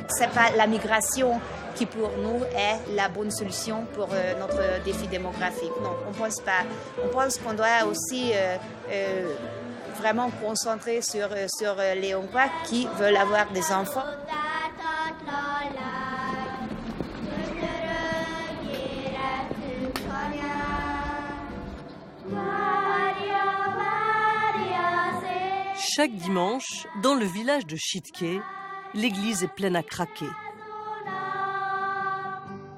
C'est pas la migration qui pour nous est la bonne solution pour notre défi démographique. Non, on pense pas. On pense qu'on doit aussi vraiment concentrer sur les Hongrois qui veulent avoir des enfants. Chaque dimanche, dans le village de Chitke, l'église est pleine à craquer.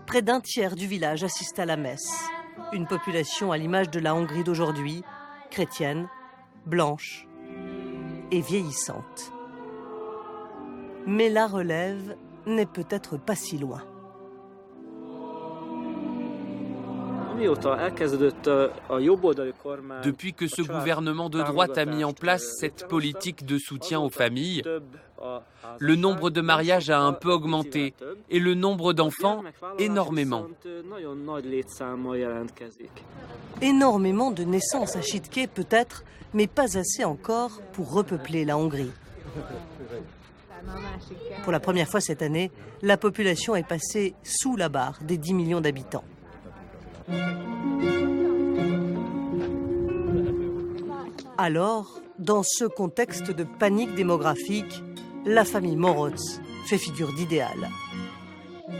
Près d'un tiers du village assiste à la messe. Une population à l'image de la Hongrie d'aujourd'hui, chrétienne, blanche et vieillissante. Mais la relève n'est peut-être pas si loin. Depuis que ce gouvernement de droite a mis en place cette politique de soutien aux familles, le nombre de mariages a un peu augmenté et le nombre d'enfants énormément. Énormément de naissances à Chitke peut-être, mais pas assez encore pour repeupler la Hongrie. Pour la première fois cette année, la population est passée sous la barre des 10 millions d'habitants. Alors, dans ce contexte de panique démographique, la famille Morotz fait figure d'idéal.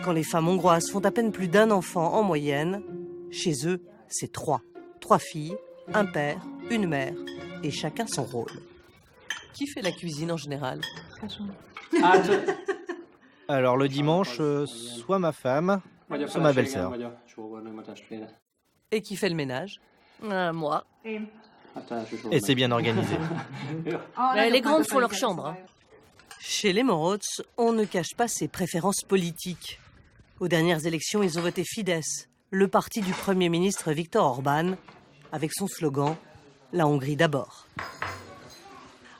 Quand les femmes hongroises font à peine plus d'un enfant en moyenne, chez eux, c'est 3. 3 filles, un père, une mère, et chacun son rôle. Qui fait la cuisine en général? Alors le dimanche, soit ma femme, soit ma belle-sœur. Et qui fait le ménage? Moi. Et c'est bien organisé. Les grandes font leur chambre. Hein. Chez les Morotz, on ne cache pas ses préférences politiques. Aux dernières élections, ils ont voté Fidesz, le parti du Premier ministre Viktor Orban, avec son slogan « La Hongrie d'abord ».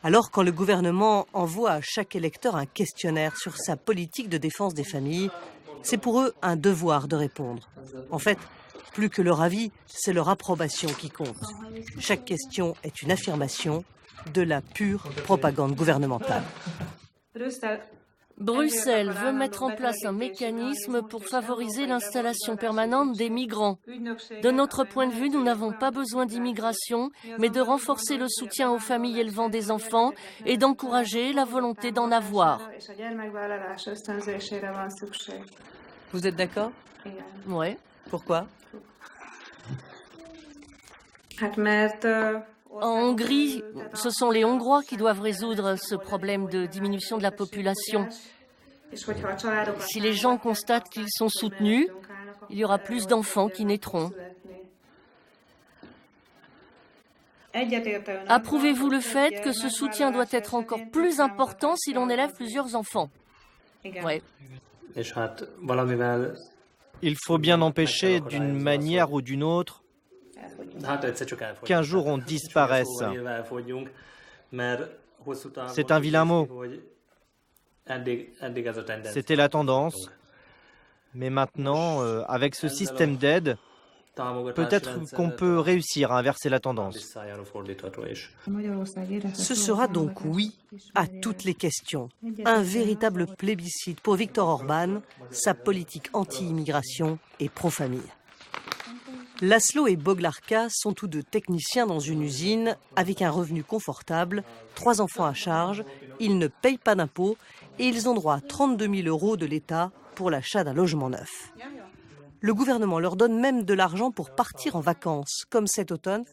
Alors, quand le gouvernement envoie à chaque électeur un questionnaire sur sa politique de défense des familles, c'est pour eux un devoir de répondre. En fait, plus que leur avis, c'est leur approbation qui compte. Chaque question est une affirmation de la pure propagande gouvernementale. Bruxelles veut mettre en place un mécanisme pour favoriser l'installation permanente des migrants. De notre point de vue, nous n'avons pas besoin d'immigration, mais de renforcer le soutien aux familles élevant des enfants et d'encourager la volonté d'en avoir. Vous êtes d'accord? Oui. Pourquoi? En Hongrie, ce sont les Hongrois qui doivent résoudre ce problème de diminution de la population. Si les gens constatent qu'ils sont soutenus, il y aura plus d'enfants qui naîtront. Approuvez-vous le fait que ce soutien doit être encore plus important si l'on élève plusieurs enfants? Oui. Il faut bien empêcher d'une manière ou d'une autre qu'un jour on disparaisse. C'est un vilain mot. C'était la tendance. Mais maintenant, avec ce système d'aide, peut-être qu'on peut réussir à inverser la tendance. Ce sera donc oui à toutes les questions. Un véritable plébiscite pour Viktor Orban, sa politique anti-immigration et pro-famille. Laszlo et Boglarka sont tous deux techniciens dans une usine avec un revenu confortable, 3 enfants à charge, ils ne payent pas d'impôts et ils ont droit à 32 000 € de l'État pour l'achat d'un logement neuf. Le gouvernement leur donne même de l'argent pour partir en vacances, comme cet automne,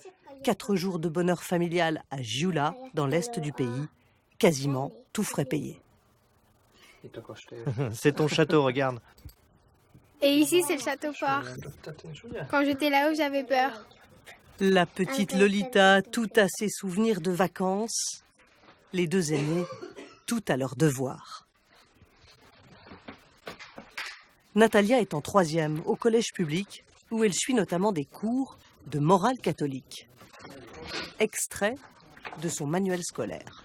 4 jours de bonheur familial à Gyula, dans l'est du pays, quasiment tout frais payé. C'est ton château, regarde. Et ici, c'est le château fort. Quand j'étais là-haut, j'avais peur. La petite Lolita, tout à ses souvenirs de vacances. Les 2 aînés, tout à leur devoir. Natalia est en 3e au collège public, où elle suit notamment des cours de morale catholique. Extrait de son manuel scolaire.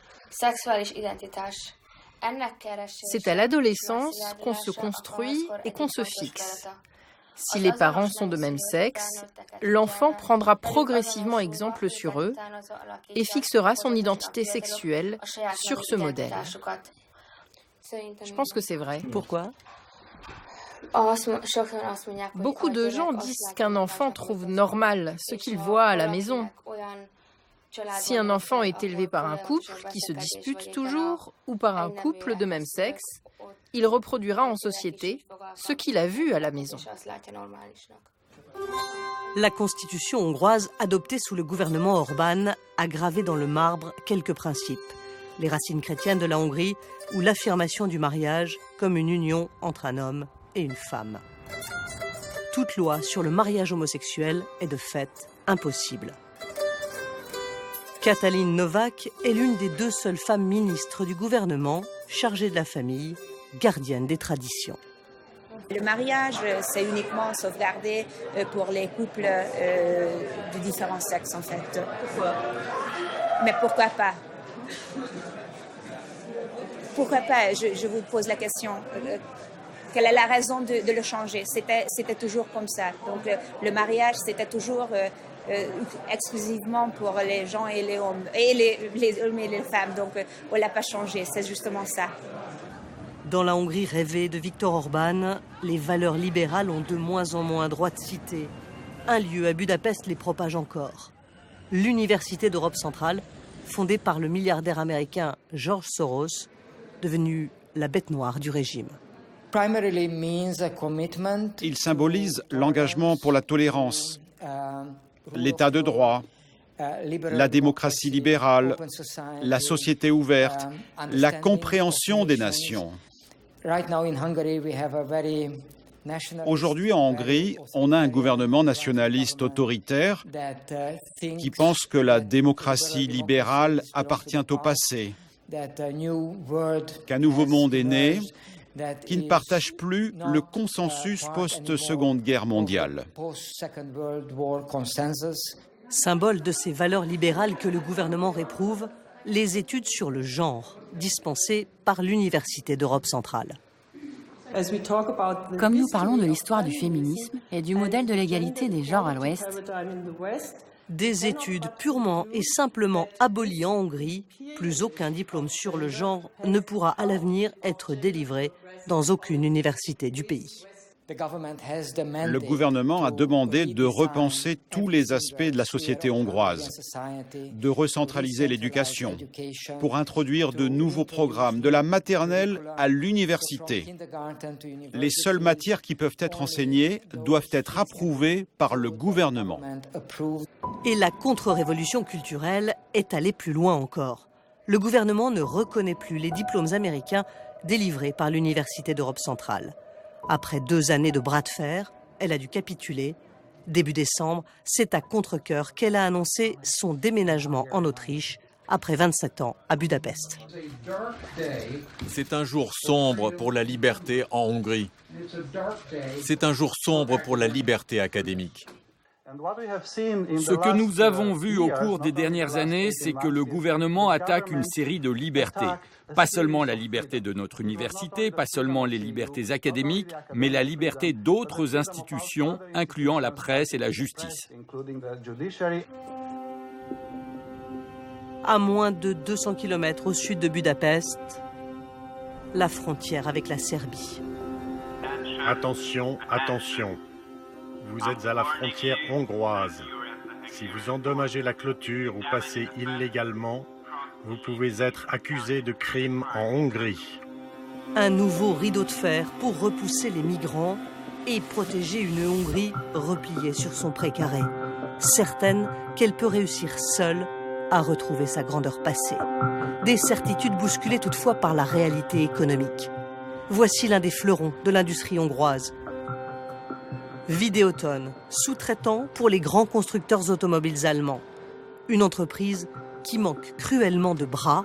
C'est à l'adolescence qu'on se construit et qu'on se fixe. Si les parents sont de même sexe, l'enfant prendra progressivement exemple sur eux et fixera son identité sexuelle sur ce modèle. Je pense que c'est vrai. Pourquoi ? Beaucoup de gens disent qu'un enfant trouve normal ce qu'il voit à la maison. Si un enfant est élevé par un couple qui se dispute toujours ou par un couple de même sexe, il reproduira en société ce qu'il a vu à la maison. La constitution hongroise, adoptée sous le gouvernement Orbán, a gravé dans le marbre quelques principes. Les racines chrétiennes de la Hongrie ou l'affirmation du mariage comme une union entre un homme et une femme. Toute loi sur le mariage homosexuel est de fait impossible. Katalin Novák est l'une des 2 seules femmes ministres du gouvernement chargée de la famille, gardienne des traditions. Le mariage, c'est uniquement sauvegardé pour les couples de différents sexes, en fait. Pourquoi ? Mais pourquoi pas ? Pourquoi pas ? Je vous pose la question. Quelle est la raison de le changer ? C'était toujours comme ça. Donc, le mariage, c'était toujours exclusivement pour les gens et les hommes, et les hommes et les femmes. Donc, on ne l'a pas changé. C'est justement ça. Dans la Hongrie rêvée de Viktor Orbán, les valeurs libérales ont de moins en moins droit de cité. Un lieu à Budapest les propage encore. L'Université d'Europe centrale, fondée par le milliardaire américain George Soros, devenu la bête noire du régime. Il symbolise l'engagement pour la tolérance, l'état de droit, la démocratie libérale, la société ouverte, la compréhension des nations. Aujourd'hui, en Hongrie, on a un gouvernement nationaliste autoritaire qui pense que la démocratie libérale appartient au passé, qu'un nouveau monde est né, qui ne partage plus le consensus post-Seconde Guerre mondiale. Symbole de ces valeurs libérales que le gouvernement réprouve, les études sur le genre, dispensées par l'Université d'Europe centrale. Comme nous parlons de l'histoire du féminisme et du modèle de l'égalité des genres à l'Ouest, des études purement et simplement abolies en Hongrie, plus aucun diplôme sur le genre ne pourra à l'avenir être délivré dans aucune université du pays. Le gouvernement a demandé de repenser tous les aspects de la société hongroise, de recentraliser l'éducation, pour introduire de nouveaux programmes, de la maternelle à l'université. Les seules matières qui peuvent être enseignées doivent être approuvées par le gouvernement. Et la contre-révolution culturelle est allée plus loin encore. Le gouvernement ne reconnaît plus les diplômes américains délivrés par l'Université d'Europe centrale. Après 2 années de bras de fer, elle a dû capituler. Début décembre, c'est à contre-cœur qu'elle a annoncé son déménagement en Autriche après 27 ans à Budapest. C'est un jour sombre pour la liberté en Hongrie. C'est un jour sombre pour la liberté académique. Ce que nous avons vu au cours des dernières années, c'est que le gouvernement attaque une série de libertés. Pas seulement la liberté de notre université, pas seulement les libertés académiques, mais la liberté d'autres institutions, incluant la presse et la justice. À moins de 200 km au sud de Budapest, la frontière avec la Serbie. Attention, attention. Vous êtes à la frontière hongroise. Si vous endommagez la clôture ou passez illégalement, vous pouvez être accusé de crime en Hongrie. Un nouveau rideau de fer pour repousser les migrants et protéger une Hongrie repliée sur son précaré, certaine qu'elle peut réussir seule à retrouver sa grandeur passée. Des certitudes bousculées toutefois par la réalité économique. Voici l'un des fleurons de l'industrie hongroise. Videoton, sous-traitant pour les grands constructeurs automobiles allemands. Une entreprise qui manque cruellement de bras,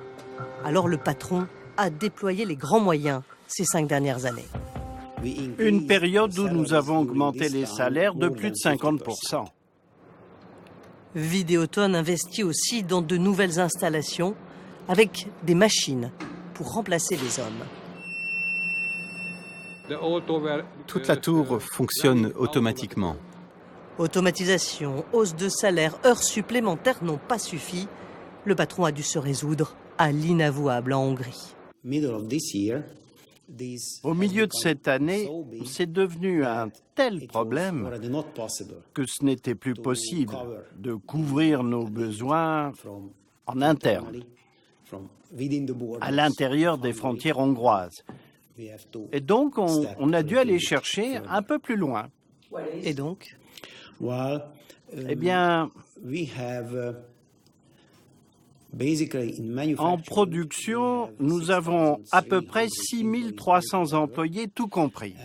alors le patron a déployé les grands moyens ces 5 dernières années. Une période où nous avons augmenté les salaires de plus de 50%. Videoton investit aussi dans de nouvelles installations avec des machines pour remplacer les hommes. Toute la tour fonctionne automatiquement. Automatisation, hausse de salaire, heures supplémentaires n'ont pas suffi. Le patron a dû se résoudre à l'inavouable en Hongrie. Au milieu de cette année, c'est devenu un tel problème que ce n'était plus possible de couvrir nos besoins en interne, à l'intérieur des frontières hongroises. Et donc, on a dû aller chercher un peu plus loin. Et donc ? Eh bien, en production, nous avons à peu près 6300 employés, tout compris.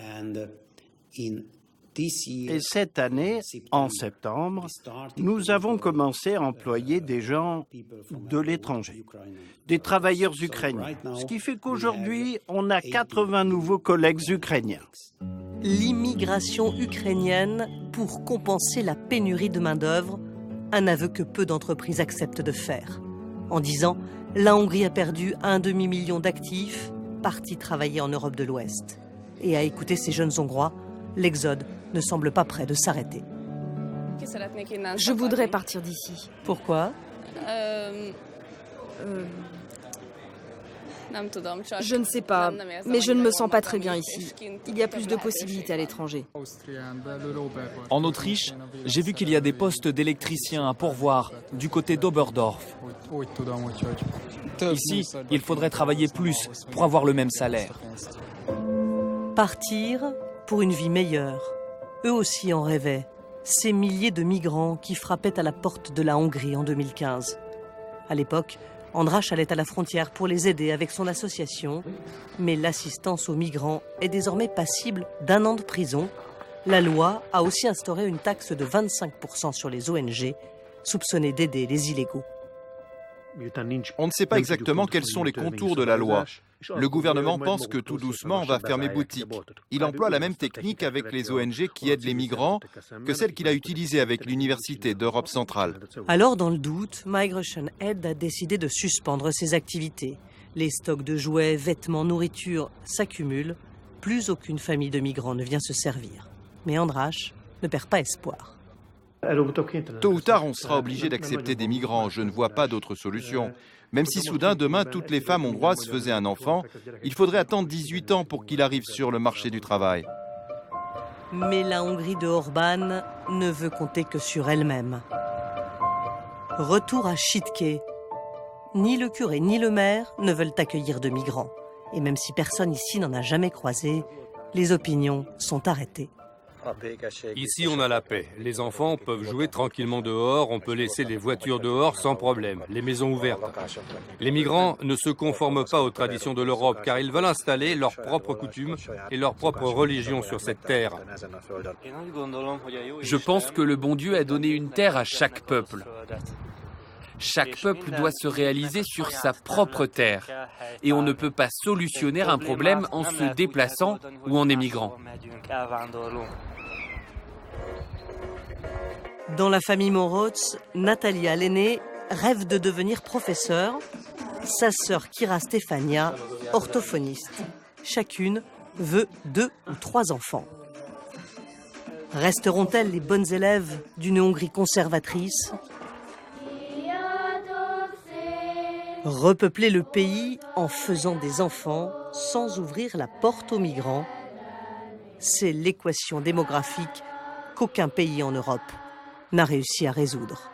Et cette année, en septembre, nous avons commencé à employer des gens de l'étranger, des travailleurs ukrainiens, ce qui fait qu'aujourd'hui, on a 80 nouveaux collègues ukrainiens. L'immigration ukrainienne pour compenser la pénurie de main-d'œuvre, un aveu que peu d'entreprises acceptent de faire. En 10 ans, la Hongrie a perdu un demi-million d'actifs, partis travailler en Europe de l'Ouest. Et à écouter ces jeunes Hongrois, l'exode ne semble pas près de s'arrêter. Je voudrais partir d'ici. Pourquoi ? Je ne sais pas, mais je ne me sens pas très bien ici. Il y a plus de possibilités à l'étranger. En Autriche, j'ai vu qu'il y a des postes d'électriciens à pourvoir du côté d'Oberdorf. Ici, il faudrait travailler plus pour avoir le même salaire. Partir pour une vie meilleure. Eux aussi en rêvaient, ces milliers de migrants qui frappaient à la porte de la Hongrie en 2015. À l'époque, András allait à la frontière pour les aider avec son association, mais l'assistance aux migrants est désormais passible d'1 an de prison. La loi a aussi instauré une taxe de 25% sur les ONG, soupçonnées d'aider les illégaux. On ne sait pas exactement quels sont les contours de la loi. Le gouvernement pense que tout doucement on va fermer boutique. Il emploie la même technique avec les ONG qui aident les migrants que celle qu'il a utilisée avec l'Université d'Europe centrale. Alors, dans le doute, Migration Aid a décidé de suspendre ses activités. Les stocks de jouets, vêtements, nourriture s'accumulent. Plus aucune famille de migrants ne vient se servir. Mais András ne perd pas espoir. Tôt ou tard, on sera obligé d'accepter des migrants. Je ne vois pas d'autre solution. Même si soudain, demain, toutes les femmes hongroises faisaient un enfant, il faudrait attendre 18 ans pour qu'il arrive sur le marché du travail. Mais la Hongrie de Orbán ne veut compter que sur elle-même. Retour à Sütke. Ni le curé ni le maire ne veulent accueillir de migrants. Et même si personne ici n'en a jamais croisé, les opinions sont arrêtées. Ici, on a la paix. Les enfants peuvent jouer tranquillement dehors, on peut laisser les voitures dehors sans problème, les maisons ouvertes. Les migrants ne se conforment pas aux traditions de l'Europe car ils veulent installer leurs propres coutumes et leur propre religion sur cette terre. Je pense que le bon Dieu a donné une terre à chaque peuple. Chaque peuple doit se réaliser sur sa propre terre. Et on ne peut pas solutionner un problème en se déplaçant ou en émigrant. Dans la famille Moroz, Natalia, l'aînée, rêve de devenir professeure. Sa sœur Kira Stefania, orthophoniste. Chacune veut 2 ou 3 enfants. Resteront-elles les bonnes élèves d'une Hongrie conservatrice ? Repeupler le pays en faisant des enfants sans ouvrir la porte aux migrants, c'est l'équation démographique qu'aucun pays en Europe n'a réussi à résoudre.